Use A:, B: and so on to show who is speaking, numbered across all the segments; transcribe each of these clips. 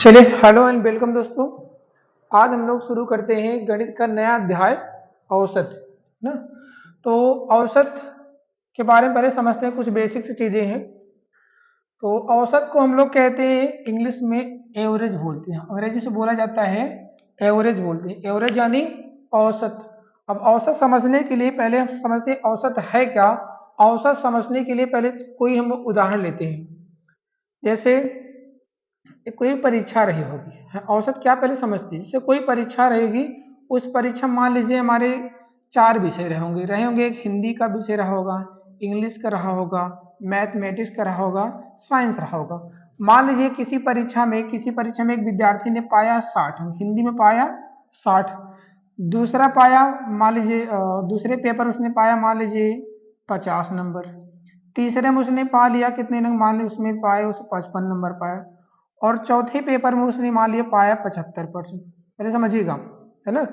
A: चलिए, hello and welcome दोस्तों। आज हम लोग शुरू करते हैं गणित का नया अध्याय, औसत। ना, तो औसत के बारे में पहले समझते हैं, कुछ बेसिक सी चीजें हैं। तो औसत को हम लोग कहते हैं, इंग्लिश में एवरेज बोलते हैं, अंग्रेजी से बोला जाता है एवरेज बोलते हैं। एवरेज यानी औसत। अब औसत समझने के लिए पहले हम समझते हैं औसत है क्या। औसत समझने के लिए पहले कोई हम उदाहरण लेते हैं। जैसे कोई परीक्षा रही होगी, औसत क्या पहले समझती है। जैसे कोई परीक्षा रहेगी, उस परीक्षा मान लीजिए हमारे 4 विषय रहे होंगे। एक हिंदी का विषय रहा होगा, इंग्लिश का रहा होगा, मैथमेटिक्स का रहा होगा, साइंस रहा होगा। मान लीजिए किसी परीक्षा में एक विद्यार्थी ने पाया 60, हिंदी में पाया 60। दूसरा पाया, मान लीजिए दूसरे पेपर उसने पाया मान लीजिए 50 नंबर। तीसरे में उसने पा लिया कितने नंबर, मान लीजिए उसमें पाए उसे 55 नंबर पाया। और चौथे पेपर में उसने मान लिया पाया 75%। पहले समझिएगा, है ना।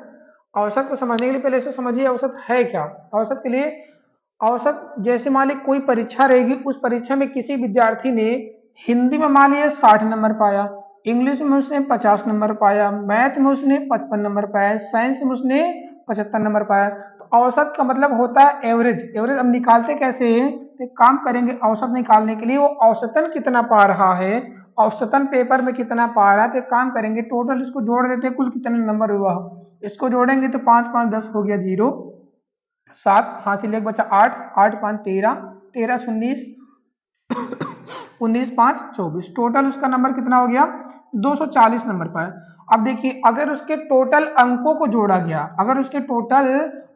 A: औसत को समझने के लिए पहले इसे समझिए औसत है क्या। औसत के लिए, औसत जैसे मान लीजिए कोई परीक्षा रहेगी, उस परीक्षा में किसी विद्यार्थी ने हिंदी में मान लिया 60 नंबर पाया, इंग्लिश में उसने 50 नंबर पाया, मैथ में उसने 55 नंबर पाया, साइंस में उसने 75 नंबर पाया। तो औसत का मतलब होता है एवरेज। एवरेज हम निकालते कैसे हैं, तो एक काम करेंगे, औसत निकालने के लिए वो औसतन कितना पा रहा है, औसतन पेपर में कितना पा रहा है। तो एक काम करेंगे, टोटल इसको जोड़ देते हैं, कुल कितने नंबर हुआ। इसको जोड़ेंगे तो 5 5 10 हो गया 0, 7 हासिल एक बचा 8, 8 5 13, 13 से 19, 19 5 24, टोटल उसका नंबर कितना हो गया 240 नंबर पाया। अब देखिए, अगर उसके टोटल अंकों को जोड़ा गया, अगर उसके टोटल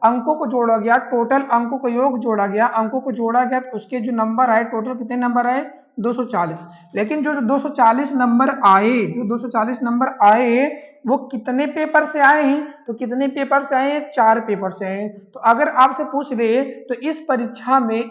A: अंकों को जोड़ा गया, टोटल अंकों का योग जोड़ा गया, अंकों को जोड़ा गया, तो उसके जो नंबर आए, टोटल कितने नंबर आए 240। लेकिन जो 240 नंबर आए, जो 240 नंबर आए, वो कितने पेपर से आए हैं, तो कितने पेपर से आए हैं, 4 पेपर से आए हैं। तो अगर आपसे पूछ ले तो इस परीक्षा में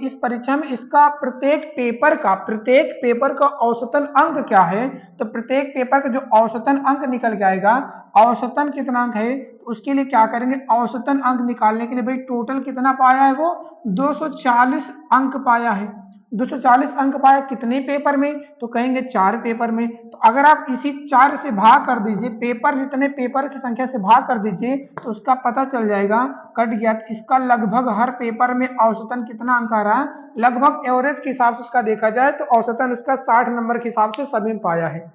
A: इसका प्रत्येक पेपर का औसतन अंक क्या है, तो प्रत्येक पेपर का जो औसतन अंक निकल के आएगा, औसतन कितना अंक है, तो उसके लिए क्या करेंगे, औसतन अंक निकालने के लिए भाई टोटल कितना पाया है वो 240 अंक पाया है। 240 अंक पाया कितने पेपर में, तो कहेंगे 4 पेपर में। तो अगर आप इसी 4 से भाग कर दीजिए, पेपर जितने पेपर की संख्या से भाग कर दीजिए, तो उसका पता चल जाएगा, कट गया। तो इसका लगभग हर पेपर में औसतन कितना अंक आ रहा है, लगभग एवरेज के हिसाब से उसका देखा जाए तो औसतन उसका 60 नंबर के हिसाब से सभी में पाया है।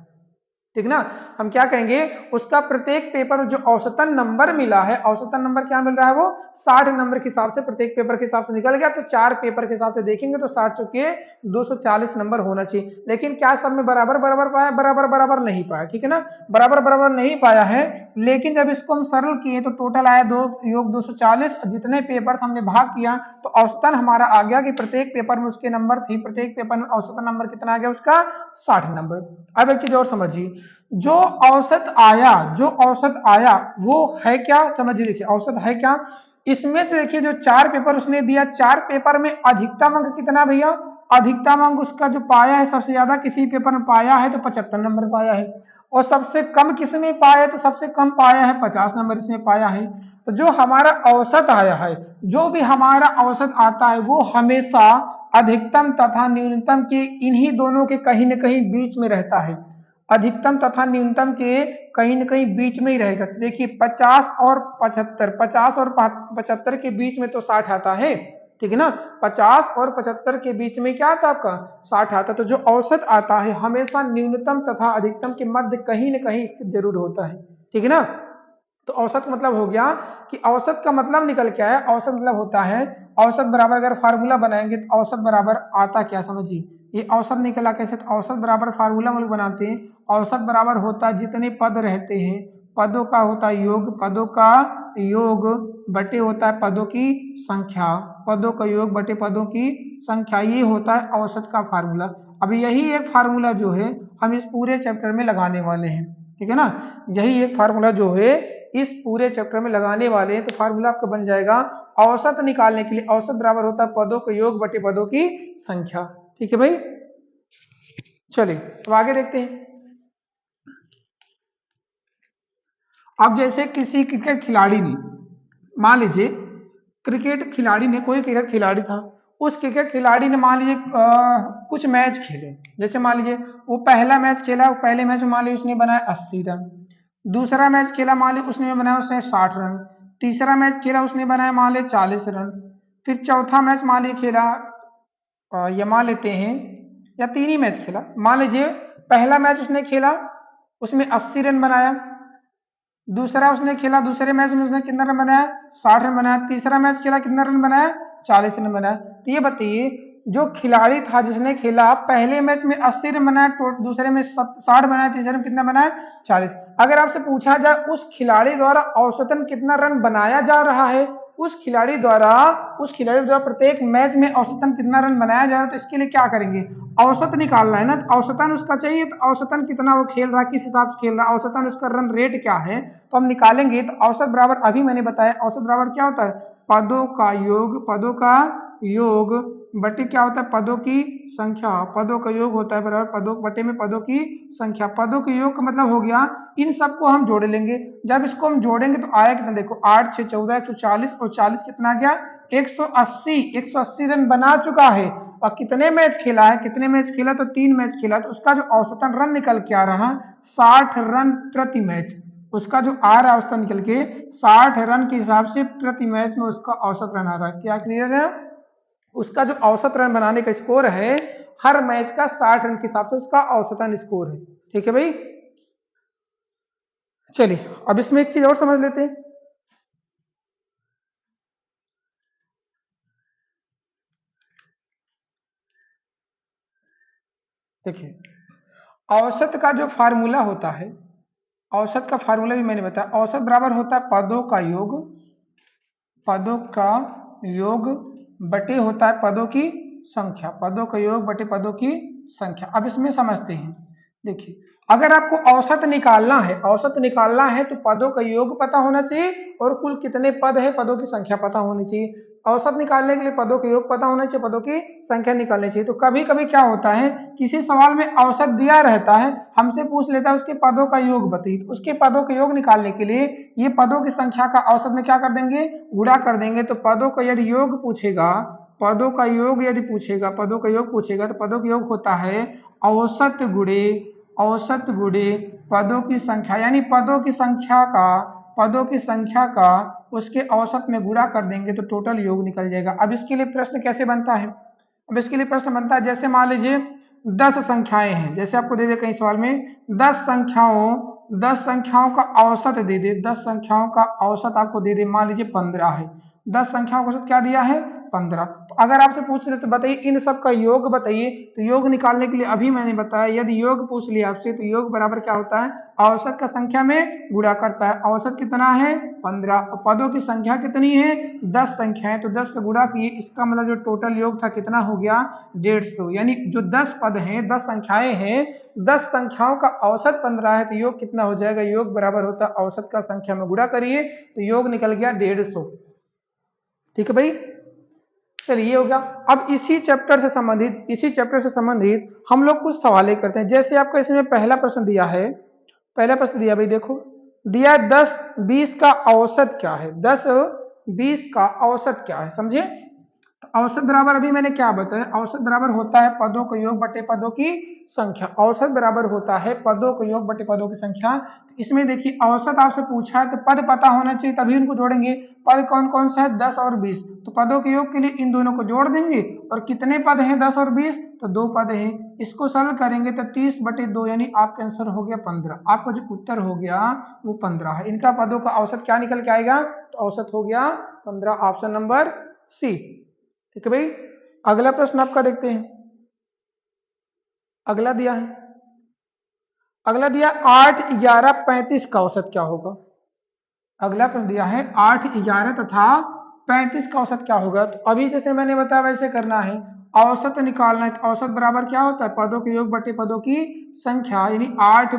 A: ठीक ना। हम क्या कहेंगे, उसका प्रत्येक पेपर जो औसतन नंबर मिला है, औसतन नंबर क्या मिल रहा है, वो 60 नंबर के हिसाब से प्रत्येक पेपर के हिसाब से निकल गया। तो 4 पेपर के हिसाब से देखेंगे तो 60 चुके 240 नंबर होना चाहिए। लेकिन क्या सब में बराबर बराबर पाया, बराबर बराबर नहीं पाया, ठीक है ना, बराबर बराबर नहीं पाया है। लेकिन जब इसको हम सरल किए तो टोटल आया 2 योग 240, जितने पेपर हमने भाग किया तो औसतन हमारा आ गया कि प्रत्येक पेपर में उसके नंबर थी, प्रत्येक पेपर में औसतन नंबर कितना आ गया उसका 60 नंबर। अब एक चीज और समझिए, जो औसत आया वो है क्या, समझिए। देखिए औसत है क्या, इसमें तो देखिए जो 4 पेपर उसने दिया, 4 पेपर में अधिकतम अंक कितना भैया, अधिकतम अंक उसका जो पाया है सबसे ज्यादा किसी पेपर में पाया है तो 75 नंबर पाया है। और सबसे कम किसमें पाया, तो सबसे कम पाया है 50 नंबर इसमें पाया है। तो जो हमारा औसत आया है, जो भी हमारा औसत आता है, वो हमेशा अधिकतम तथा न्यूनतम के इन्हीं दोनों के कहीं न कहीं बीच में रहता है। अधिकतम तथा न्यूनतम के कहीं न कहीं बीच में ही रहेगा। तो देखिए 50 और 75, 50 और 75 के बीच में तो 60 आता है, ठीक है ना। 50 और 75 के बीच में क्या आता है आपका 60 आता है। तो जो औसत आता है हमेशा न्यूनतम तथा अधिकतम के मध्य कहीं न कहीं स्थित जरूर होता है, ठीक है ना। तो औसत मतलब हो गया कि औसत का मतलब निकल के आया, औसत मतलब होता है, औसत बराबर अगर फार्मूला बनाएंगे तो औसत बराबर आता क्या, समझिए। ये औसत निकला कैसे, तो औसत बराबर फार्मूला हम लोग बनाते हैं। औसत बराबर होता है जितने पद रहते हैं, पदों का होता है योग, पदों का योग बटे होता है पदों की संख्या, पदों का योग बटे पदों की संख्या, ये होता है औसत का फार्मूला। अब यही एक फार्मूला जो है हम इस पूरे चैप्टर में लगाने वाले हैं, ठीक है ना। यही एक फार्मूला जो है इस पूरे चैप्टर में लगाने वाले हैं। तो फार्मूला आपका बन जाएगा औसत निकालने के लिए, औसत बराबर होता है पदों का योग बटे पदों की संख्या, ठीक है भाई। चलिए अब आगे देखते हैं। अब जैसे किसी क्रिकेट खिलाड़ी ने, मान लीजिए क्रिकेट खिलाड़ी ने, कोई क्रिकेट खिलाड़ी था, उस क्रिकेट खिलाड़ी ने मान लीजिए कुछ मैच खेले, जैसे मान लीजिए वो पहला मैच खेला, वो पहले मैच में मान लीजिए उसने बनाया 80 रन, दूसरा मैच खेला मान लीजिए उसने बनाया उसने 60 रन, तीसरा मैच खेला उसने बनाया मान लीजिए 40 रन, फिर चौथा मैच मान लीजिए खेला ये मान लेते हैं या 3 ही मैच खेला, मान लीजिए पहला मैच उसने खेला उसमें 80 रन बनाया, दूसरा उसने खेला दूसरे मैच में उसने कितना रन बनाया 60 रन बनाया, तीसरा मैच खेला कितना रन बनाया 40 रन बनाया। तो ये बताइए जो खिलाड़ी था जिसने खेला पहले मैच में 80 रन बनाया, दूसरे में 60 बनाया, तीसरे में कितना बनाया 40। अगर आपसे पूछा जाए उस खिलाड़ी द्वारा औसतन कितना रन बनाया जा रहा है, उस खिलाड़ी द्वारा प्रत्येक मैच में औसतन कितना रन बनाया जा रहा है, तो इसके लिए क्या करेंगे औसत निकालना है ना, तो औसतन उसका चाहिए, तो औसतन कितना वो खेल रहा है किस हिसाब से खेल रहा है, औसतन उसका रन रेट क्या है, तो हम निकालेंगे। तो औसत बराबर अभी मैंने बताया औसत बराबर क्या होता है पदों का योग बटे क्या होता है पदों की संख्या, पदों का योग होता है बराबर पदों बटे में पदों की संख्या, पदों के योग का मतलब हो गया इन सबको हम जोड़ लेंगे, जब इसको हम जोड़ेंगे तो आया कितना देखो 8 6 14 140 और 40 कितना आ गया 180 रन बना चुका है। और कितने मैच खेला है, कितने मैच खेला तो 3 मैच खेला, तो उसका जो औसतन रन निकल के आ रहा 60 रन प्रति मैच, उसका जो आ रहा है औसतन निकल के 60 रन के हिसाब से प्रति मैच में उसका औसत रन आ रहा है। क्या क्लियर है, उसका जो औसत रन बनाने का स्कोर है हर मैच का 60 रन के हिसाब से उसका औसतन स्कोर है। ठीक है भाई, चलिए अब इसमें एक चीज और समझ लेते हैं। देखिए औसत का जो फार्मूला होता है, औसत का फार्मूला भी मैंने बताया, औसत बराबर होता है पदों का योग बटे होता है पदों की संख्या, पदों का योग बटे पदों की संख्या। अब इसमें समझते हैं, देखिए अगर आपको औसत निकालना है तो पदों का योग पता होना चाहिए और कुल कितने पद है पदों की संख्या पता होनी चाहिए। औसत निकालने के लिए पदों का योग पता होना चाहिए, पदों की संख्या निकालनी चाहिए। तो कभी कभी क्या होता है किसी सवाल में औसत दिया रहता है, हमसे पूछ लेता है उसके पदों का योग बताइए, उसके पदों का योग निकालने के लिए ये पदों की संख्या का औसत में क्या कर देंगे गुणा कर देंगे। तो पदों का यदि योग पूछेगा, पदों का योग यदि पूछेगा, पदों का योग पूछेगा तो पदों का योग होता है औसत गुणे पदों की संख्या, यानी पदों की संख्या का उसके औसत में गुणा कर देंगे तो टोटल योग निकल जाएगा। अब इसके लिए प्रश्न कैसे बनता है, अब इसके लिए प्रश्न बनता है जैसे मान लीजिए 10 संख्याएं हैं, जैसे आपको दे दे कहीं सवाल में 10 संख्याओं का औसत दे दे, 10 संख्याओं का औसत आपको दे दे मान लीजिए 15 है, 10 संख्याओं का औसत क्या दिया है 15। तो अगर आपसे पूछ रहे तो बताइए इन सब का योग बताइए, तो योग निकालने के लिए अभी मैंने बताया यदि योग पूछ लिया आपसे तो योग बराबर क्या होता है औसत का संख्या में गुणा करता है, औसत कितना है 15, पदों की संख्या कितनी है 10 संख्याएं, तो 10 का गुणा किए, इसका मतलब जो टोटल योग था कितना हो गया 150, यानी जो 10 पद हैं 10 संख्याएं हैं 10 संख्याओं का औसत 15 है, तो योग कितना हो जाएगा योग बराबर होता है औसत का संख्या में गुणा करिए तो योग निकल गया 150। ठीक है भाई, चलिए ये हो गया। अब इसी चैप्टर से संबंधित हम लोग कुछ सवाल करते हैं। जैसे आपका इसमें पहला प्रश्न दिया भाई, देखो दिया 10 20 का औसत क्या है, 10 20 का औसत क्या है समझे। तो औसत बराबर अभी मैंने क्या बताया, औसत बराबर होता है पदों का योग बटे पदों की संख्या, औसत बराबर होता है पदों का योग बटे पदों की संख्या। इसमें देखिए औसत आपसे पूछा है तो पद पता होना चाहिए तभी उनको जोड़ेंगे, पद कौन कौन सा है 10 और 20, तो पदों के योग के लिए इन दोनों को जोड़ देंगे, और कितने पद हैं 10 और 20 तो 2 पद हैं, इसको सरल करेंगे तो 30 बटे 2 यानी आपका आंसर हो गया 15, आपका जो उत्तर हो गया वो 15 है। इनका पदों का औसत क्या निकल के आएगा, तो औसत हो गया 15, ऑप्शन नंबर सी। ठीक है भाई, अगला प्रश्न आपका देखते हैं। अगला दिया 8 11 35 का औसत क्या होगा। अगला प्रश्न दिया है 8 11 तथा 35 का औसत क्या होगा। तो अभी जैसे मैंने बताया वैसे करना है, औसत निकालना है, तो औसत बराबर क्या होता है पदों के योग बटे पदों की संख्या, यानी 8 +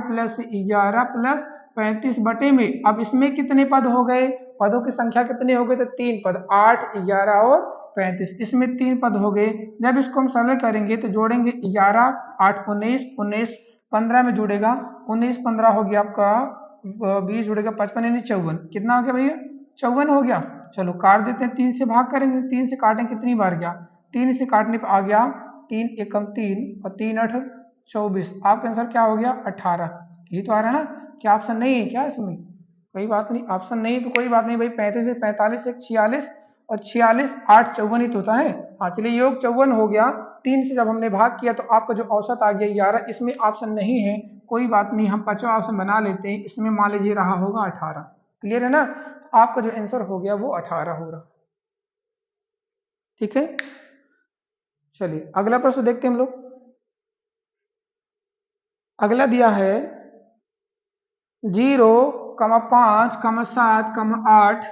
A: 11 + 35 बटे में, अब इसमें कितने पद हो गए, पदों की संख्या कितने हो गए, तो 3 पद 8 11 और 35, इसमें 3 पद हो गए। जब इसको हम सरल करेंगे तो जोड़ेंगे 11 8 19 19 15 में जुड़ेगा 19 15 हो गया आपका 20 जुड़ेगा 55 यानी 54, कितना हो गया भैया 54 हो गया। चलो काट देते हैं, 3 से भाग करेंगे, 3 से काटें कितनी बार गया 3 से काटने पर आ गया 3 एकम 3 और 3 8 24। आपका आंसर क्या हो गया 18। यही तो आ रहा है ना। क्या ऑप्शन नहीं है क्या इसमें? कोई बात नहीं, ऑप्शन नहीं तो कोई बात नहीं भाई। 35 से 45 एक 46 और 46 8 54 ही तो होता है। हाँ चलिए योग 54 हो गया। 3 से जब हमने भाग किया तो आपका जो औसत आ गया 11। इसमें ऑप्शन नहीं है, कोई बात नहीं, हम 5वां ऑप्शन बना लेते हैं। इसमें मान लीजिए रहा होगा 18। क्लियर है ना। आपका जो आंसर हो गया वो 18 हो रहा। ठीक है, चलिए अगला प्रश्न देखते हैं हम लोग। अगला दिया है 0, 5, 7, 8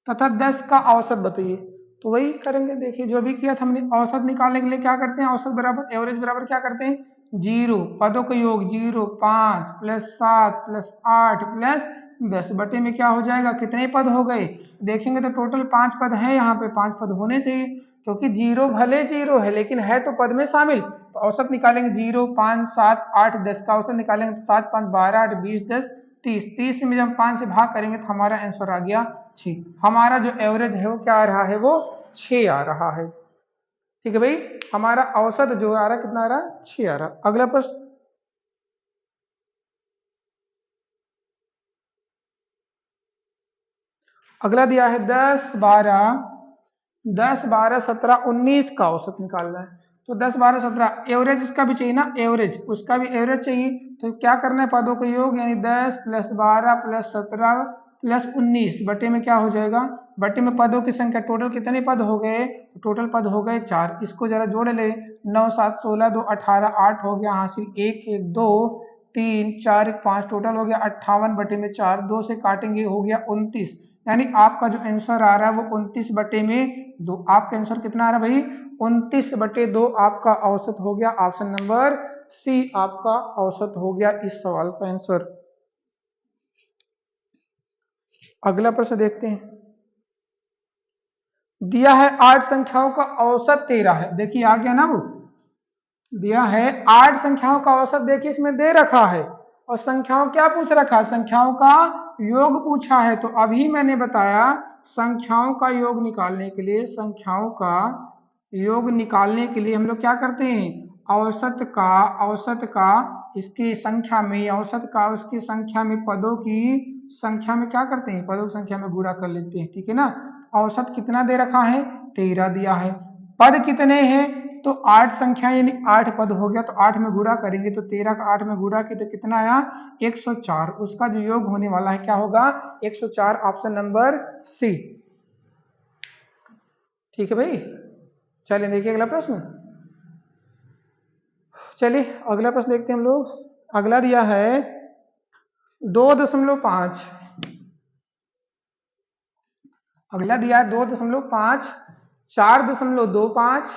A: तथा 10 का औसत बताइए। तो वही करेंगे, देखिए जो भी किया था हमने। औसत निकालने के लिए क्या करते हैं, औसत बराबर एवरेज बराबर क्या करते हैं 0 पदों का योग 0, 5 + 7 + 8 + 10 बटे में क्या हो जाएगा, कितने पद हो गए। देखेंगे तो टोटल 5 पद हैं, यहाँ पे 5 पद होने चाहिए, क्योंकि 0 भले 0 है लेकिन है तो पद में शामिल। तो औसत निकालेंगे 0, 5, 7, 8, 10 का औसत निकालेंगे तो 7, 5, 12, 8, 20, 10, 30। 30 में जब 5 से भाग करेंगे तो हमारा आंसर आ गया 6। हमारा जो एवरेज है वो क्या आ रहा है, वो 6 आ रहा है। ठीक है भाई, हमारा औसत जो आ रहा है कितना आ रहा है, 6 आ रहा। अगला प्रश्न, अगला दिया है 10, 12, 17, 19 का औसत निकालना है। तो 10, 12, 17 एवरेज उसका भी चाहिए ना, एवरेज उसका भी एवरेज चाहिए। तो क्या करना है, पदों का योग यानी 10 + 12 + 17 + 19 बटे में क्या हो जाएगा, बटे में पदों की संख्या टोटल कितने पद हो गए, टोटल पद हो गए 4। इसको जरा जोड़ ले, 9, 7, 16, 2, 18, 8 हो गया हासिल, 1, 1, 2, 3, 4, 1, 5 टोटल हो गया 58 बटे में 4। 2 से काटेंगे हो गया 29। यानी आपका जो आंसर आ रहा है वो 29 बटे में 2। आपका आंसर कितना आ रहा है भाई, 29 बटे 2 आपका औसत हो गया। ऑप्शन नंबर सी आपका औसत हो गया इस सवाल का आंसर। अगला प्रश्न देखते हैं। दिया है 8 संख्याओं का औसत 13 है। देखिए आ गया ना, वो दिया है 8 संख्याओं का औसत, देखिए इसमें दे रखा है और संख्याओं क्या पूछ रखा है, संख्याओं का योग पूछा है। तो अभी मैंने बताया संख्याओं का योग निकालने के लिए, संख्याओं का योग निकालने के लिए हम लोग क्या करते हैं, औसत का इसकी संख्या में, औसत का उसकी संख्या में, पदों की संख्या में क्या करते हैं, पदों की संख्या में गुणा कर लेते हैं। ठीक है ना। औसत कितना दे रखा है, 13 दिया है। पद कितने हैं, तो 8 संख्या यानी 8 पद हो गया। तो 8 में गुणा करेंगे तो 13 का 8 में गुणा किया तो कितना आया 104। उसका जो योग होने वाला है क्या होगा 104। Option number C. ठीक है भाई, चलिए देखिए अगला प्रश्न। चलिए अगला प्रश्न देखते हैं हम लोग। अगला दिया है 2.5। अगला दिया है 2.5, 4.25,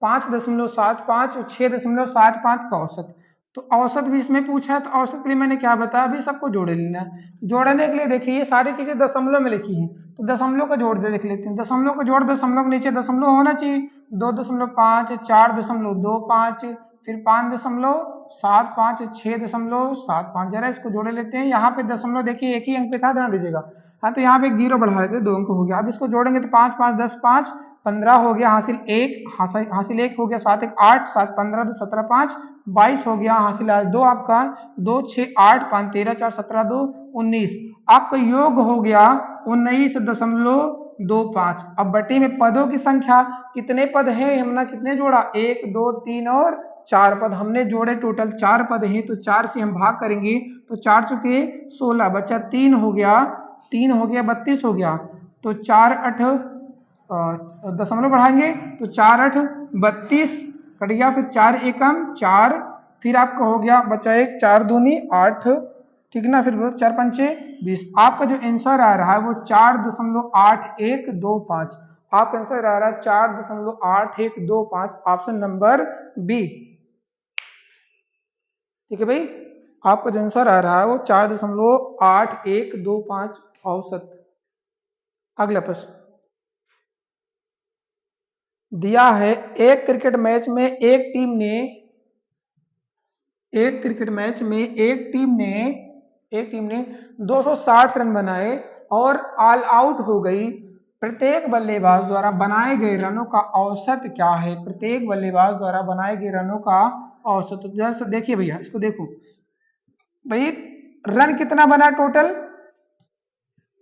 A: 5.75 और 6.75 का औसत। तो औसत भी इसमें पूछा है। तो औसत के लिए मैंने क्या बताया, अभी सबको जोड़ लेना है। जोड़ने के लिए देखिए ये सारी चीजें दशमलव में लिखी हैं, तो दशमलव का जोड़ दे देख लेते हैं। दशमलव को जोड़, दशमलव के नीचे दशमलव होना चाहिए। 2.5, 4.25, फिर 5.75, 6.75। जरा इसको जोड़े लेते हैं। यहाँ पे दशमलव देखिए एक ही अंक पे था, ध्यान दीजिएगा। हाँ तो यहाँ पे एक 0 बढ़ा देते, 2 अंक हो गया। अब इसको जोड़ेंगे तो 5, 5, 10, 5, 15 हो गया हासिल 1, हासिल 1 हो गया 7, 1, 8, 7, 15, 2, 17, 5, 22 हो गया हासिल 2 आपका 2, 6, 8, 5, 13, 4, 17, 2, 19। आपका योग हो गया 19.25। अब बटे में पदों की संख्या, कितने पद हैं, हमने कितने जोड़ा 1, 2, 3 और 4 पद हमने जोड़े। टोटल 4 पद हैं, तो 4 से हम भाग करेंगे तो 4 चुके 16, बचा 3 हो गया, 3 हो गया 32 हो गया। तो 4, 8 दशमलव बढ़ाएंगे तो 4, 8, 32 कट गया। फिर 4 एकम 4, फिर आपका हो गया बचा 1, 4 दूनी 8, ठीक ना। फिर 4 पंचे 20। आपका जो आंसर आ रहा है वो 4.8125। आपका आंसर आ रहा है 4.8125। Option number B. ठीक है भाई, आपका जो आंसर आ रहा है वो 4.8125 औसत। अगला प्रश्न दिया है एक क्रिकेट मैच में एक टीम ने, एक क्रिकेट मैच में एक टीम ने 260 रन बनाए और ऑल आउट हो गई। प्रत्येक बल्लेबाज द्वारा बनाए गए रनों का औसत क्या है? प्रत्येक बल्लेबाज द्वारा बनाए गए रनों का औसत। तो जैसे देखिए भैया, इसको देखो भाई, रन कितना बना टोटल?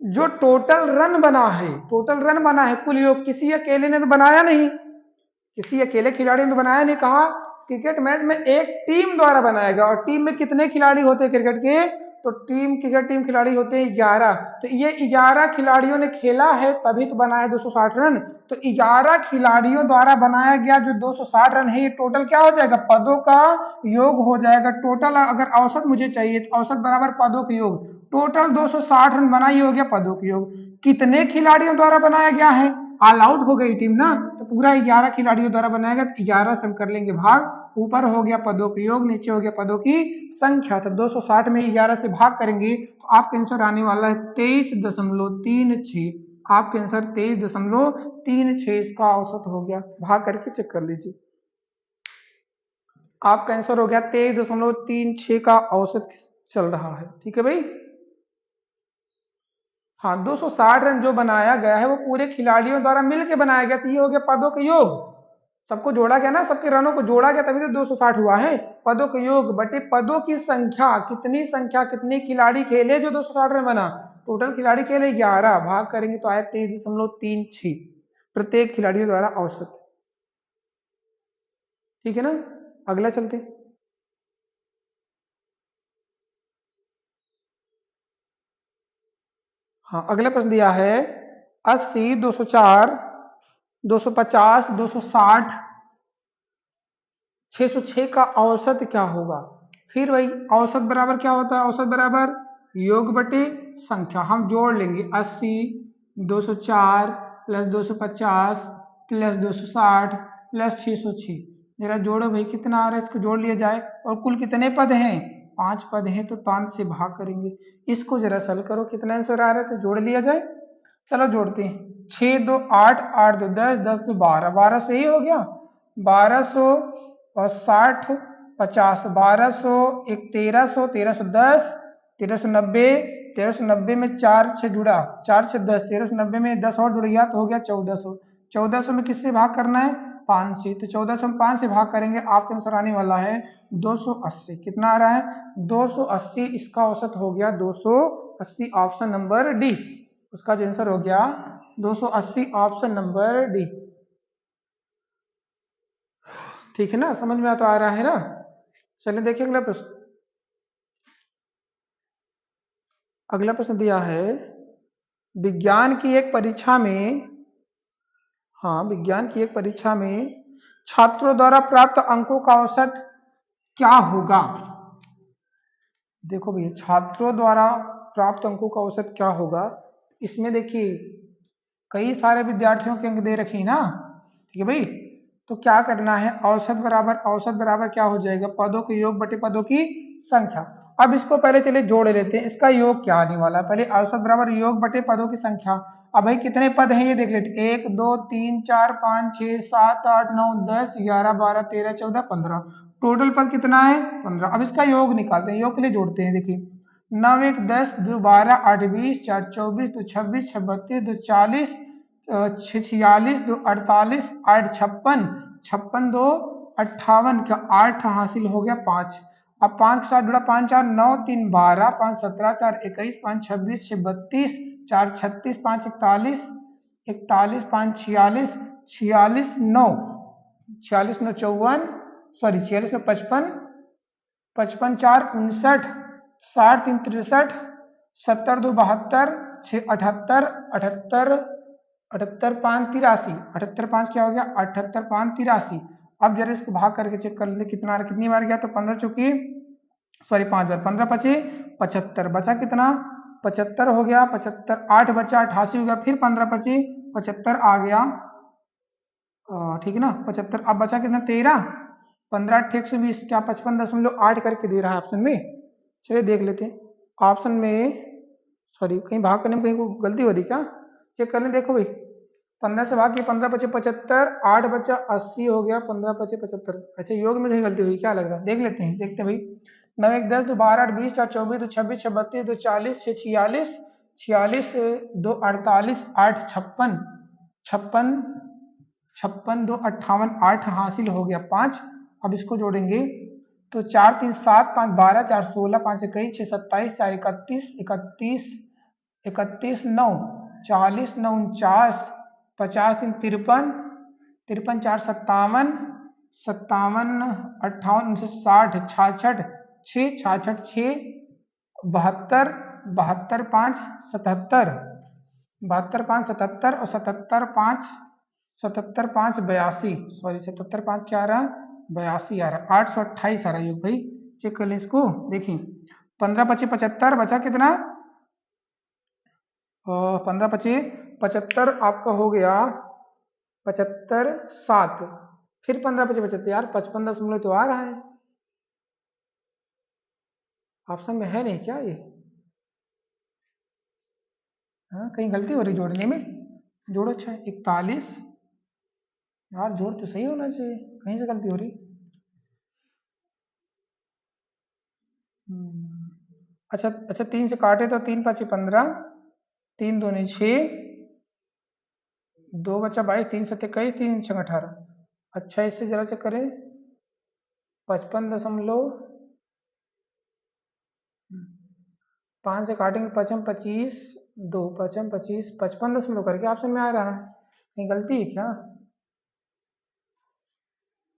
A: जो टोटल रन बना है, टोटल रन बना है कुल योग, किसी अकेले ने तो बनाया नहीं, किसी अकेले खिलाड़ी ने तो बनाया नहीं। कहा क्रिकेट मैच में एक टीम द्वारा बनाया गया, और टीम में कितने खिलाड़ी होते हैं क्रिकेट के? तो क्रिकेट टीम खिलाड़ी होते हैं 11। तो ये 11 खिलाड़ियों ने खेला है तभी तो बनाया 260 रन। तो 11 खिलाड़ियों द्वारा बनाया गया जो 260 रन है, ये टोटल क्या हो जाएगा? पदों का योग हो जाएगा। टोटल अगर औसत मुझे चाहिए तो औसत बराबर पदों के योग। टोटल 260 रन बना, ये हो गया पदों के योग। कितने खिलाड़ियों द्वारा बनाया गया है? ऑल आउट हो गई टीम ना, तो पूरा 11 खिलाड़ियों द्वारा बनाया गया, तो 11 से हम कर लेंगे भाग। ऊपर हो गया पदों के योग, नीचे हो गया पदों की संख्या। तो 260 में 11 से भाग करेंगे तो आपका आंसर आने वाला है 23.36। आपके आंसर 23.36 इसका औसत हो गया। भाग करके चेक कर लीजिए, आपका आंसर हो गया 23.36 का औसत चल रहा है। ठीक है भाई। हाँ, 260 रन जो बनाया गया है वो पूरे खिलाड़ियों द्वारा मिलकर बनाया गया, तो ये हो गया पदों का योग। सबको जोड़ा गया ना, सबके रनों को जोड़ा गया तभी तो 260 हुआ है। पदों का योग बटे पदों की संख्या, कितनी संख्या, कितने खिलाड़ी खेले जो 260 रन बना? टोटल खिलाड़ी खेले 11, भाग करेंगे तो आया 23.36 प्रत्येक खिलाड़ियों द्वारा औसत। ठीक है ना, अगला चलते। हाँ, अगला प्रश्न दिया है 80, 204, 250, 260, 606 का औसत क्या होगा? फिर वही औसत बराबर क्या होता है? औसत बराबर योग बटे संख्या। हम जोड़ लेंगे 80, 204 प्लस 250 प्लस 260 प्लस 606। जरा जोड़ो भाई, कितना आ रहा है? इसको जोड़ लिया जाए। और कुल कितने पद हैं? 5 पद हैं, तो 5 से भाग करेंगे। इसको जरा सल करो, कितना आंसर आ रहा है तो जोड़ लिया जाए। चलो जोड़ते हैं। 6 2 8, 8 2 10, 10 2 12, 12 से ही हो गया। 1200 और 60 50, 1200 एक 1300, 1310, 1390, 1390 में 4 6 जुड़ा, 4 6 10, 1390 में 10 और जुड़ गया तो हो गया 1400। 1400 में किससे भाग करना है? 5 से। तो 1400 में 5 से भाग करेंगे, आपके आंसर आने वाला है 280। कितना आ रहा है? 280, इसका औसत हो गया 280, ऑप्शन नंबर डी। उसका जो आंसर हो गया 280, ऑप्शन नंबर डी। ठीक है ना, समझ में तो आ रहा है ना। चलिए देखिए अगला प्रश्न। अगला प्रश्न दिया है विज्ञान की एक परीक्षा में, हाँ, विज्ञान की एक परीक्षा में छात्रों द्वारा प्राप्त अंकों का औसत क्या होगा? देखो भैया, छात्रों द्वारा प्राप्त अंकों का औसत क्या होगा? इसमें देखिए कई सारे विद्यार्थियों के अंक दे रखे हैं ना। ठीक है भाई, तो क्या करना है? औसत बराबर क्या हो जाएगा? पदों के योग बटे पदों की संख्या। अब इसको पहले चलिए जोड़ लेते हैं, इसका योग क्या आने वाला है। पहले औसत बराबर योग बटे पदों की संख्या। अब भाई कितने पद हैं ये देख लेते हैं। 1 2 3 4 5 6 7 8 9 10 11 12 13 14 15, टोटल पद कितना है? 15। अब इसका योग निकालते हैं, योग के लिए जोड़ते हैं। देखिए 9 1 10, 2 12, 8 20, 4 24, 2 26, 6 32, 2 40, 6 46, 2 48, 8 56, 56 2 58 का 8 हासिल हो गया 5। अब 5 के साथ जुड़ा 5 4 9 3 12, 5 17, 4 21, 5 26, 6 32, 4 36, 5 41, 41, 5 46, 46 9, 46 9 54, सॉरी 46 9 55, 55 4 59, 60 3 63, 70 2 72, 6 78, 78, 78 5 83, 78 5 क्या हो गया? 78 5 83। अब जरा इसको भाग करके चेक कर लेते कितना, कितनी बार गया? तो 15 चुकी, सॉरी 5 बार, 15 पचे 75, बचा कितना? 75 हो गया। 75 8 बचा 88 हो गया, फिर 15 पचे 75 आ गया। ठीक है ना, 75। अब बचा कितना? 13, 15 8 120, क्या 55.8 करके दे रहा है ऑप्शन में? चलिए देख लेते हैं ऑप्शन में, सॉरी कहीं भाग करने में कहीं को गलती हो रही क्या? चेक कर लें। देखो भाई 15 से भाग किया, 15 पचे 75, 8 बचा 80 हो गया, 15 पचे 75। अच्छा योग में कहीं गलती हुई क्या लग रहा है? देख लेते हैं, देखते हैं भाई। 9 1 10, 2 12, 8 20, 4 24, 2 26, 6 32, 2 40, 6 46, 46 2 48 8 56 56 56 2 58 8 हासिल हो गया 5। अब इसको जोड़ेंगे तो 4 3 7 5 12 4 16 5 21 6 27 4 31 31 31 9 40 9 49 50 3 53 53 4 57 57 58 60 66 6 66 6 72 72 5 77 72 5 77 और 77 5 77 5 82 सॉरी 77 5 क्या आ रहा 82 आ रहा 828 आ रहा योग भाई। चेक कर लें इसको देखिए 15 25 75 बचा कितना 15 25 75 आपका हो गया 75 7 फिर 15 25 75 यार 55 तो आ रहा है ऑप्शन में है नहीं क्या ये। हाँ कहीं गलती हो रही जोड़ने में जोड़ो। अच्छा 41 यार जोड़ तो सही होना चाहिए कहीं से गलती हो रही। अच्छा अच्छा 3 से काटे तो 3 5 15 3 दूनी 6 2 बचा 22 3 7 21 3 6 18। अच्छा इससे जरा चेक करें 55 5 से काटेंगे 55 25 2 55 25 55 करके ऑप्शन में आ रहा है कहीं गलती है क्या।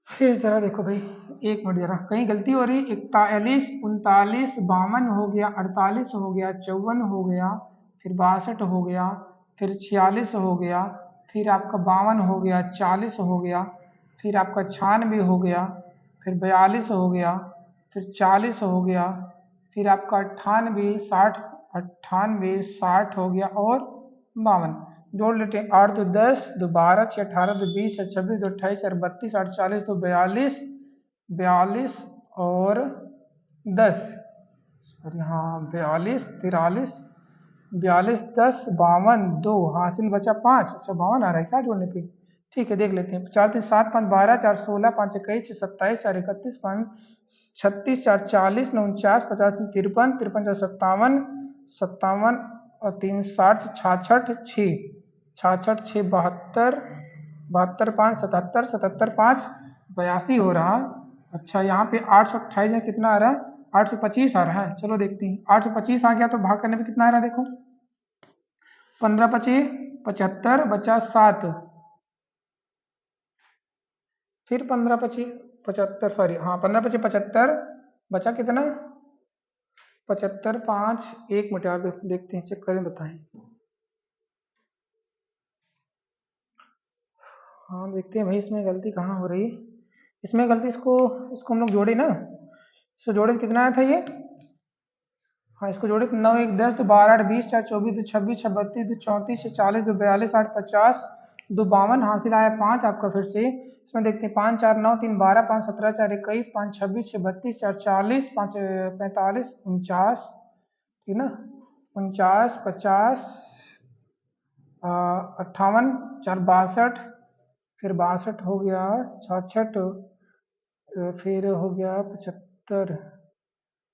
A: फिर जरा देखो भाई एक मिनट जरा कहीं गलती हो रही 41 39 52 हो गया 48 हो गया 54 हो गया फिर 62 हो गया फिर 46 हो गया फिर आपका 52 हो गया 40 हो गया फिर आपका 96 हो गया फिर 42 हो गया फिर 40 हो गया फिर आपका 98 60 98 60 हो गया और 52 जोड़ लेते हैं 8 2 10 2 12 6 18 2 20 6 26 2 28 4 32 8 40 2 42 42 और 10 सॉरी हाँ 42 43 42 10 52 2 हासिल बचा 5। अच्छा 52 आ रहा है क्या जोड़ने पे ठीक है देख लेते हैं 4 3 7 5 12 4 16 5 21 6 27 4 31 5 36 4 40 49 50 53 53 4 57 57 और 3 60 66 6 66 6 72 72 5 77 77 5 82 हो रहा। अच्छा यहाँ पे 828 में कितना आ रहा है 825 आ रहा है। चलो देखते हैं 825 आ गया तो भाग करने पे कितना आ रहा है देखो 15 25 75 बचा 7 फिर 15 25 75 सॉरी हाँ 15 25 75 बचा कितना 75 5 एक मिनट यार देखते हैं चेक करें बताएं। हाँ देखते हैं भाई इसमें गलती कहाँ हो रही है इसमें गलती इसको हम लोग जोड़े ना इसको जोड़े तो कितना आया था ये हाँ इसको जोड़े तो 9 1 10 2 12 8 20 4 24 2 26 6 32 2 34 6 40 2 42 8 50 2 52 हासिल आया 5 आपका फिर से इसमें देखते हैं 5 4 9 3 12 5 17 4 21 5 26 6 32 4 40 5 45 49 ठीक ना 49 50 58 4 62 फिर 62 हो गया 66 फिर हो गया 75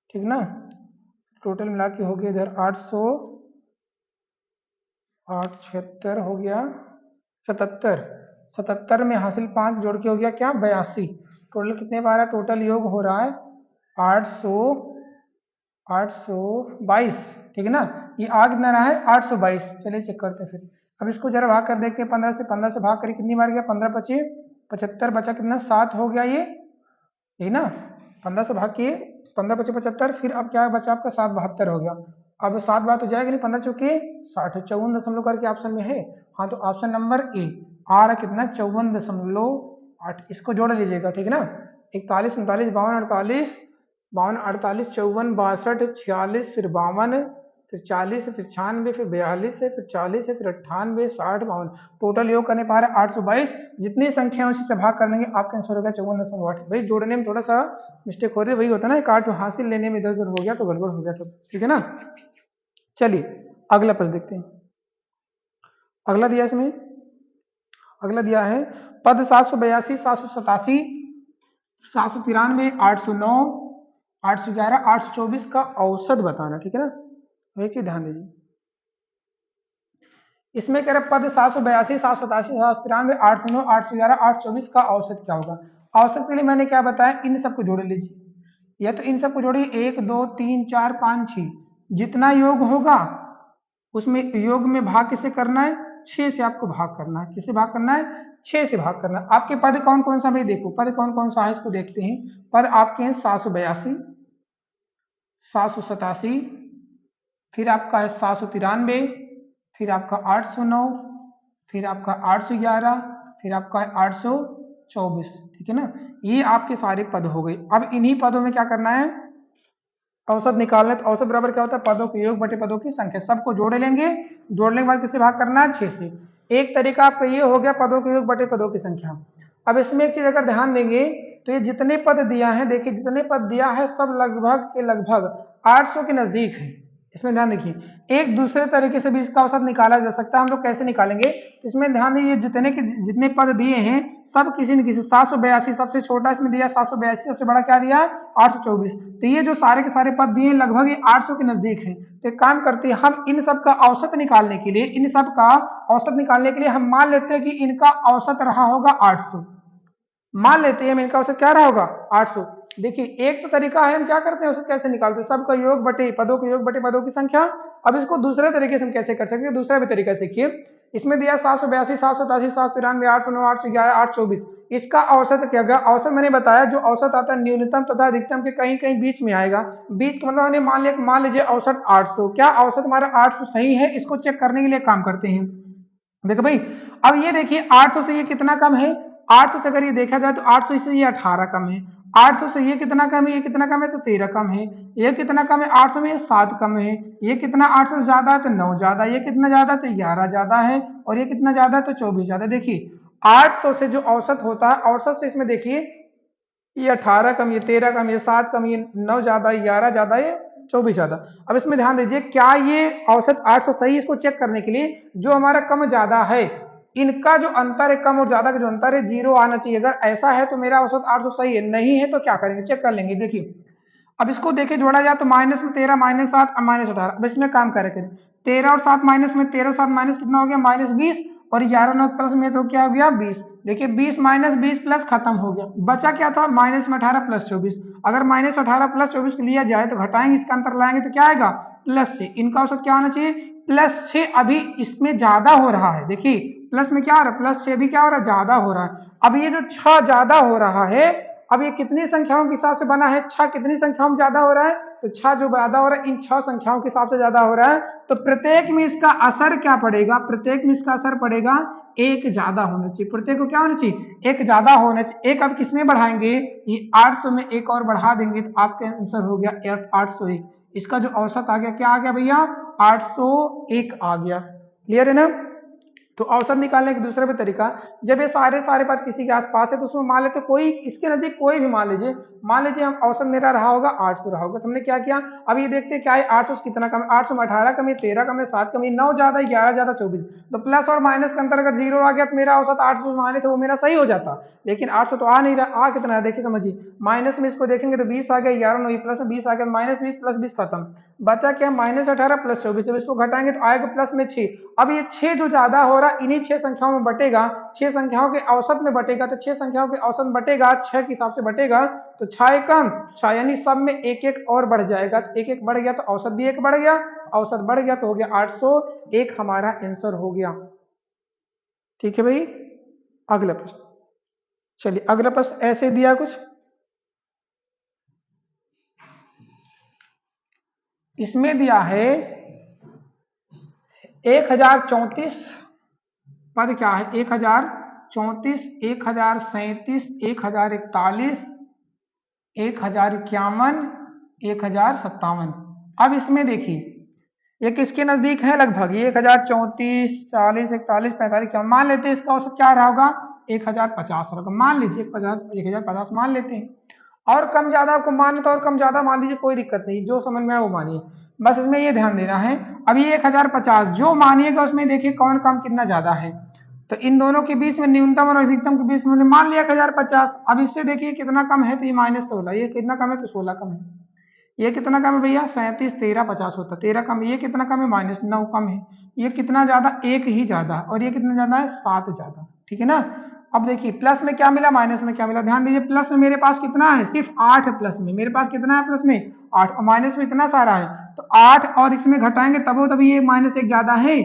A: ठीक ना टोटल मिला के हो गया इधर 800 8 76 हो गया 77 77 में हासिल 5 जोड़ के हो गया क्या 82 टोटल कितने बार टोटल योग हो रहा है 800 822 ठीक है ना ये आ कितना रहा है 822। चलिए चेक करते हैं फिर अब इसको जरा भाग कर देखते हैं 15 से भाग करिए कितनी बार गया 15 25 75 बचा कितना 7 हो गया ये ठीक ना 15 से भाग किए 15 25 75 फिर अब क्या बचा आपका 7 72 हो गया। अब 7 बार तो जाएगा नहीं 15 चौके 60 54 करके ऑप्शन में है। हाँ तो ऑप्शन नंबर ए आ रहा कितना 54.8 इसको जोड़ लीजिएगा ठीक है ना 41 39 52 48 52 48 54 62 46 फिर 52 फिर 40 फिर 96 फिर 42 है फिर 40 है फिर 98 60 52 टोटल योग करने पा रहे 822 जितनी संख्या उसी से भाग कर देंगे आपका आंसर होगा 54.8। भाई जोड़ने में थोड़ा सा मिस्टेक हो रही है वही होता है ना काट हासिल लेने में इधर उधर हो गया तो गड़बड़ हो गया सब ठीक है ना। चलिए अगला प्रश्न देखते हैं अगला दिया इसमें अगला दिया है पद 782 787 793 809 811 824 का औसत बताना ठीक है ना एक ही ध्यान दीजिए इसमें कह रहे पद 782, 787, 793, 809, 811, 824 का औसत क्या होगा। औसत के लिए मैंने क्या बताया, इन सबको जोड़ लीजिए, या तो इन सबको जोड़िए 1 2 3 4 5 6, जितना योग होगा उसमें योग में भाग किसे करना है, 6 से आपको भाग करना है। किसे भाग करना है, 6 से भाग करना है। आपके पद कौन कौन सा भाई, देखो पद कौन कौन सा है इसको देखते हैं। पद आपके हैं 782, 787, फिर आपका है 793, फिर आपका 809, फिर आपका 811, फिर आपका है 824। ठीक है ना, ये आपके सारे पद हो गए। अब इन्हीं पदों में क्या करना है, औसत निकालना है। तो औसत बराबर क्या होता है, पदों के योग बटे पदों की संख्या। सबको जोड़ लेंगे, जोड़ने के बाद किसे भाग करना है, 6 से। एक तरीका आपका ये हो गया पदों के योग बटे पदों की संख्या। अब इसमें एक चीज अगर ध्यान देंगे तो ये जितने पद दिया है, देखिए जितने पद दिया है सब लगभग के लगभग 800 के नजदीक है। इसमें ध्यान देखिए, एक दूसरे तरीके से भी इसका औसत निकाला जा सकता है। हम लोग कैसे निकालेंगे, इसमें ध्यान दीजिए जितने पद दिए हैं सब किसी न किसी, 782 सबसे छोटा इसमें दिया, 782 सबसे बड़ा क्या दिया, 824। तो ये जो सारे के सारे पद दिए लगभग ये 800 के नजदीक हैं। तो एक काम करते हैं, हम इन सब का औसत निकालने के लिए, इन सब का औसत निकालने के लिए हम मान लेते हैं कि इनका औसत रहा होगा 800। मान लेते हैं इनका औसत क्या रहा होगा, 800। देखिए एक तो तरीका है, हम क्या करते हैं औसत कैसे निकालते हैं, सबका योग बटे पदों के योग बटे पदों की संख्या। अब इसको दूसरे तरीके से हम कैसे कर सकते हैं, दूसरा भी तरीका सीखिए। इसमें दिया 782, 787, 793, 809, 811, 824, इसका औसत क्या गया, औसत मैंने बताया जो औसत आता है न्यूनतम तथा अधिकतम के कहीं कहीं बीच में आएगा। बीच का मतलब हमने मान लीजिए औसत 800, क्या औसत हमारा 800 सही है, इसको चेक करने के लिए काम करते हैं। देखो भाई, अब ये देखिए 800 से ये कितना कम है, 800 से अगर ये देखा जाए तो 800 से ये 18 कम है, 800 से ये कितना कम है, ये कितना कम है तो 13 कम है, ये कितना कम है 800 में, ये 7 कम है, ये कितना 800 से ज्यादा है तो 9 ज्यादा, ये कितना ज्यादा तो 11 ज्यादा है, और ये कितना ज्यादा है तो 24 ज्यादा। देखिए 800 से जो औसत होता है, औसत से इसमें देखिए ये 18 कम, ये 13 कम, ये 7 कम, ये 9 ज्यादा, 11 ज्यादा, ये 24 ज्यादा। अब इसमें ध्यान दीजिए, क्या ये औसत 800 सही, इसको चेक करने के लिए जो हमारा कम ज्यादा है, इनका जो अंतर है कम और ज्यादा का जो अंतर है 0 आना चाहिए। अगर ऐसा है तो मेरा औसत 800 सही है, नहीं है तो क्या करेंगे, चेक कर लेंगे। देखिए अब इसको देखे जोड़ा जाए तो माइनस में 13, माइनस 7, माइनस 18। अब इसमें काम करें, 13 और 7 माइनस में, 13 7 माइनस कितना हो गया, -20, और 11 9 प्लस में तो क्या हो गया 20। देखिए 20 माइनस 20 प्लस खत्म हो गया, बचा क्या था, माइनस में 18 प्लस 24। अगर माइनस 18 प्लस 24 लिया जाए तो घटाएंगे, इसका अंतर लाएंगे तो क्या आएगा, +6। इनका औसत क्या होना चाहिए, +6। अभी इसमें ज्यादा हो रहा है, देखिए प्लस में क्या हो रहा है, +6 भी क्या हो रहा है, ज्यादा हो रहा है। अब ये जो 6 ज्यादा हो रहा है, अब ये कितनी संख्याओं के हिसाब से बना है, 6 कितनी संख्याओं में ज्यादा हो रहा है, तो 6 जो ज्यादा हो रहा है इन 6 संख्याओं के हिसाब से ज्यादा हो रहा है। तो प्रत्येक में इसका असर क्या पड़ेगा, प्रत्येक में इसका असर पड़ेगा 1 ज्यादा होना चाहिए। प्रत्येक को क्या होना चाहिए, 1 ज्यादा होना चाहिए। एक अब किसमें बढ़ाएंगे, ये 800 में 1 और बढ़ा देंगे तो आपका आंसर हो गया 801। इसका जो औसत आ गया, क्या आ गया भैया, 801 आ गया। क्लियर है ना। तो औसत निकालने का दूसरा भी तरीका, जब ये सारे पद किसी के आसपास है तो उसमें मान लेते कोई इसके नजदीक कोई भी मान लीजिए हम औसत मेरा रहा होगा 800 रहा होगा, तो हमने क्या किया, अब ये देखते क्या है 800 से कितना कम है, 800 में 18 कम है, 13 कम है, 7 कम है, 9 ज्यादा, 11 ज्यादा, 24। तो प्लस और माइनस का अंतर अगर 0 आ गया तो मेरा औसत 800 मान लेते वो मेरा सही हो जाता। लेकिन 800 तो आ नहीं रहा, आ कितना है देखिए समझिए, माइनस में इसको देखेंगे तो 20 आ गया, 11 9 प्लस में 20 आ गया, -20 प्लस 20 खत्म, बचा क्या, -18 प्लस 24। जब इसको घटाएंगे तो आएगा प्लस में 6। अब ये 6 जो ज्यादा हो रहा इन्हीं 6 संख्याओं में बटेगा, 6 संख्याओं के औसत में बटेगा, तो 6 संख्याओं के औसत में बटेगा 6 के हिसाब से बटेगा, तो 6 कम 6 यानी सब में 1 1 और बढ़ जाएगा, तो 1 1 बढ़ गया तो औसत भी 1 बढ़ गया, औसत बढ़ गया तो हो गया 801 हमारा आंसर हो गया। ठीक है भाई, अगला प्रश्न, चलिए अगला प्रश्न ऐसे दिया कुछ, इसमें दिया है 1034 पद, क्या है 1034, 1037, 1041, 1051, 1057। अब इसमें देखिए ये किसके नजदीक है, लगभग ये 1034, 40, 41, 45, मान लेते हैं इसका औसत क्या रहा होगा, 1050 होगा, मान लीजिए 1050 मान लेते हैं। और कम ज्यादा आपको मान तो और कम ज्यादा मान लीजिए, कोई दिक्कत नहीं, जो समझ में आए वो मानिए, बस इसमें ये ध्यान देना है। अब ये 1050 जो मानिएगा उसमें देखिए कौन कम कितना ज्यादा है, तो इन दोनों के बीच में न्यूनतम और अधिकतम के बीच में मान लिया 1050। अब इससे देखिए कितना कम है, तो ये -16, ये कितना कम है तो 16 कम है। ये कितना कम है भैया 37, 13 50 होता, 13 कम, ये कितना कम है -9 कम है, ये कितना ज्यादा 1 ही ज्यादा, और ये कितना ज्यादा है 7 ज्यादा, ठीक है ना। अब देखिए प्लस में क्या मिला माइनस में क्या मिला, ध्यान दीजिए प्लस में मेरे पास कितना है सिर्फ 8 है, प्लस में मेरे पास कितना है प्लस में 8, और माइनस में इतना सारा है, तो 8 और इसमें घटाएंगे तभी ये -1 ज्यादा है,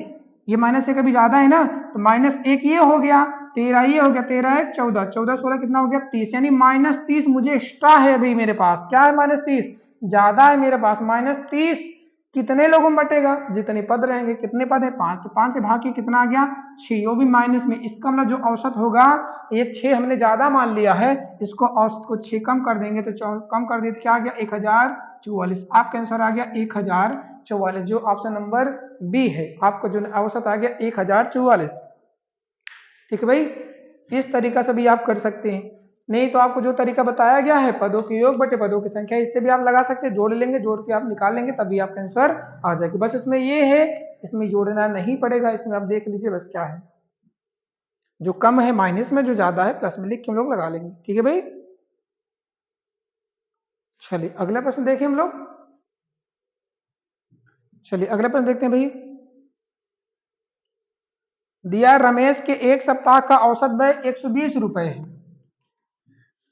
A: ये -1 अभी ज्यादा है ना, तो -1 ये हो गया, 13 ये हो गया, 13 1 14, 14 16 कितना हो गया 30, यानी -30 मुझे एक्स्ट्रा है अभी मेरे पास, क्या है -30 ज्यादा है मेरे पास, -30 कितने लोगों में बटेगा, जितने पद रहेंगे, कितने पद है 5, तो 5 से भाग के कितना आ गया 6, वो भी माइनस में, इसका मतलब जो औसत होगा ये 6 हमने ज्यादा मान लिया है, इसको औसत को 6 कम कर देंगे तो कम कर दिए तो क्या आ गया 1044, आपका आंसर आ गया 1044, जो ऑप्शन नंबर बी है, आपका जो औसत आ गया 1044। ठीक है भाई, इस तरीका से भी आप कर सकते हैं, नहीं तो आपको जो तरीका बताया गया है पदों के योग बटे पदों की संख्या, इससे भी आप लगा सकते हैं, जोड़ लेंगे, जोड़ के आप निकाल लेंगे तभी आपका आंसर आ जाएगा। बस इसमें ये है, इसमें जोड़ना नहीं पड़ेगा, इसमें आप देख लीजिए बस क्या है, जो कम है माइनस में, जो ज्यादा है प्लस में, लिख के हम लोग लगा लेंगे। ठीक है भाई, चलिए अगला प्रश्न देखें हम लोग, चलिए अगला प्रश्न देखते हैं भाई। दिया रमेश के एक सप्ताह का औसत व्यय 120 रुपए है,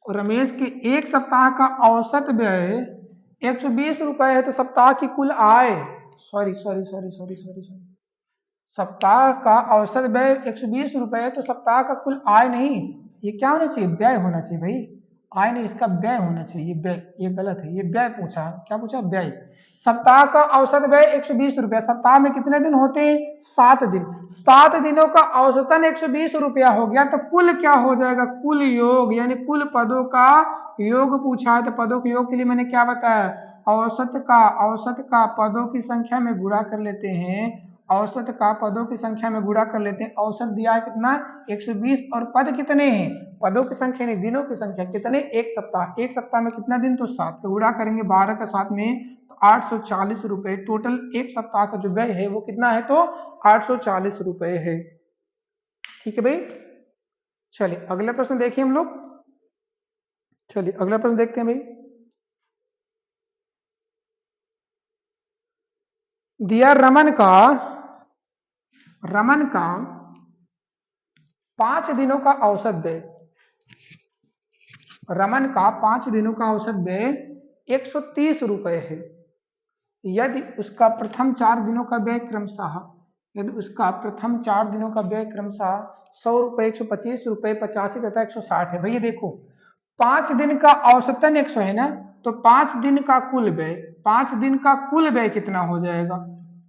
A: और रमेश के एक सप्ताह का औसत व्यय 120 रुपए है, तो सप्ताह की कुल आय, सॉरी, सप्ताह का औसत व्यय 120 रुपए है, तो सप्ताह का कुल आय नहीं, ये क्या होना चाहिए व्यय होना चाहिए भाई, आय नहीं, इसका व्यय होना चाहिए, व्यय, ये गलत है, ये व्यय पूछा, क्या पूछा व्यय। सप्ताह का औसत व्यय 120 रुपया, सप्ताह में कितने दिन होते हैं 7 दिन, 7 दिनों का औसतन 120 रुपया हो गया, तो कुल क्या हो जाएगा, कुल योग, यानी कुल पदों का योग पूछा है, तो पदों के योग के लिए मैंने क्या बताया, औसत का पदों की संख्या में गुणा कर लेते हैं, औसत का पदों की संख्या में गुणा कर लेते हैं, औसत दिया है कितना 120, और पद कितने हैं, पदों की संख्या नहीं दिनों की संख्या, कितने एक सप्ताह में कितना दिन, तो 7 का गुणा करेंगे 12 का 7 में, तो 840 रुपए टोटल एक सप्ताह का जो व्यय है वो कितना है, तो 840 रुपए है। ठीक है भाई, चलिए अगला प्रश्न देखिए हम लोग, चलिए अगला प्रश्न देखते हैं भाई। दिया रमन का 5 दिनों का औसत व्यय, रमन का 5 दिनों का औसत व्यय 130 रुपए है, यदि उसका प्रथम 4 दिनों का व्यय क्रमशः, यदि उसका प्रथम 4 दिनों का व्यय क्रमशः 100 रुपए 125 रुपए 85 तथा 160 है। भैया देखो 5 दिन का औसतन 100 है ना, तो 5 दिन का कुल व्यय, 5 दिन का कुल व्यय कितना हो जाएगा,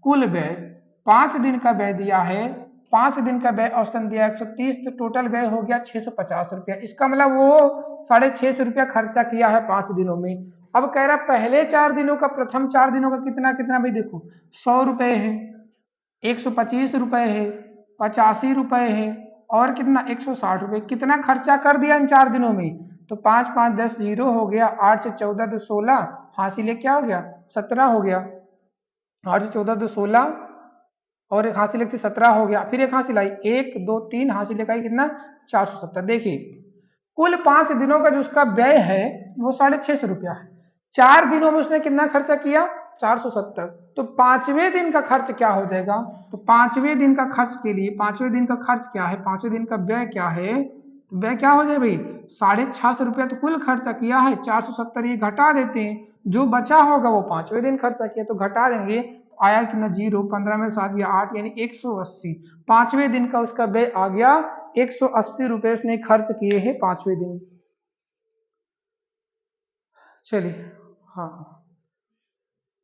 A: कुल व्यय 5 दिन का व्यय दिया है, 5 दिन का व्यय औसतन दिया 130, तो टोटल व्यय हो गया 650 रुपया, इसका मतलब वो 650 रुपया खर्चा किया है 5 दिनों में। अब कह रहा पहले 4 दिनों का, प्रथम 4 दिनों का कितना कितना भाई देखो, 100 रुपए है, 125 रुपए है, 85 रुपए है, और कितना 160 रुपए, कितना खर्चा कर दिया इन 4 दिनों में, तो 5 5 10 जीरो हो गया, 8 से 14 तो 16, हासिल क्या हो गया 17 हो गया, 8 से 14 तो 16, और एक हासिल थी 17 हो गया, फिर एक हासिल आई 1 2 3, हासिल आई कितना 470। देखिए कुल 5 दिनों का जो उसका व्यय है वो 650 रुपया है, 4 दिनों में उसने कितना खर्चा किया 470, तो 5वें दिन का खर्च क्या हो जाएगा, तो 5वें दिन का खर्च के लिए, 5वें दिन का खर्च क्या है, 5वें दिन का व्यय क्या है, व्यय क्या हो जाए भाई 650 रुपया, तो कुल खर्चा किया है 470, ये घटा देते हैं, जो बचा होगा वो 5वें दिन खर्चा किया, तो घटा देंगे, आया कितना 0, 15 में 7 या 8 यानी 180, 5वें दिन का उसका व्यय आ गया 180 रुपए उसने खर्च किए हैं 5वें दिन। चलिए हाँ,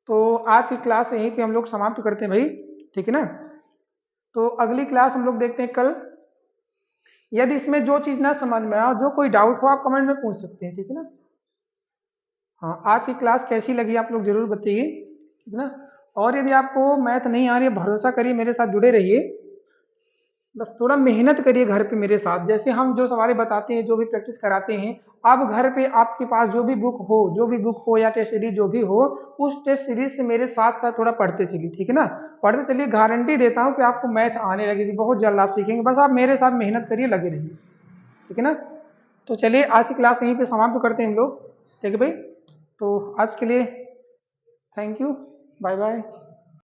A: तो आज की क्लास यहीं पे हम लोग समाप्त करते हैं भाई, ठीक है ना, तो अगली क्लास हम लोग देखते हैं कल, यदि इसमें जो चीज ना समझ में आए, जो कोई डाउट हो आप कमेंट में पूछ सकते हैं, ठीक है ना। हाँ, आज की क्लास कैसी लगी आप लोग जरूर बताइए, ठीक है ना, और यदि आपको मैथ नहीं आ रही है भरोसा करिए, मेरे साथ जुड़े रहिए, बस थोड़ा मेहनत करिए घर पे मेरे साथ, जैसे हम जो सवाल बताते हैं, जो भी प्रैक्टिस कराते हैं, आप घर पे आपके पास जो भी बुक हो या टेस्ट सीरीज जो भी हो, उस टेस्ट सीरीज से मेरे साथ साथ थोड़ा पढ़ते चलिए, ठीक है ना, पढ़ते चलिए, गारंटी देता हूँ कि आपको मैथ आने लगेगी, बहुत जल्द आप सीखेंगे, बस आप मेरे साथ मेहनत करिए, लगे रहिए, ठीक है ना। तो चलिए आज की क्लास यहीं पे समाप्त करते हैं हम लोग, ठीक है भाई, तो आज के लिए थैंक यू, बाय बाय।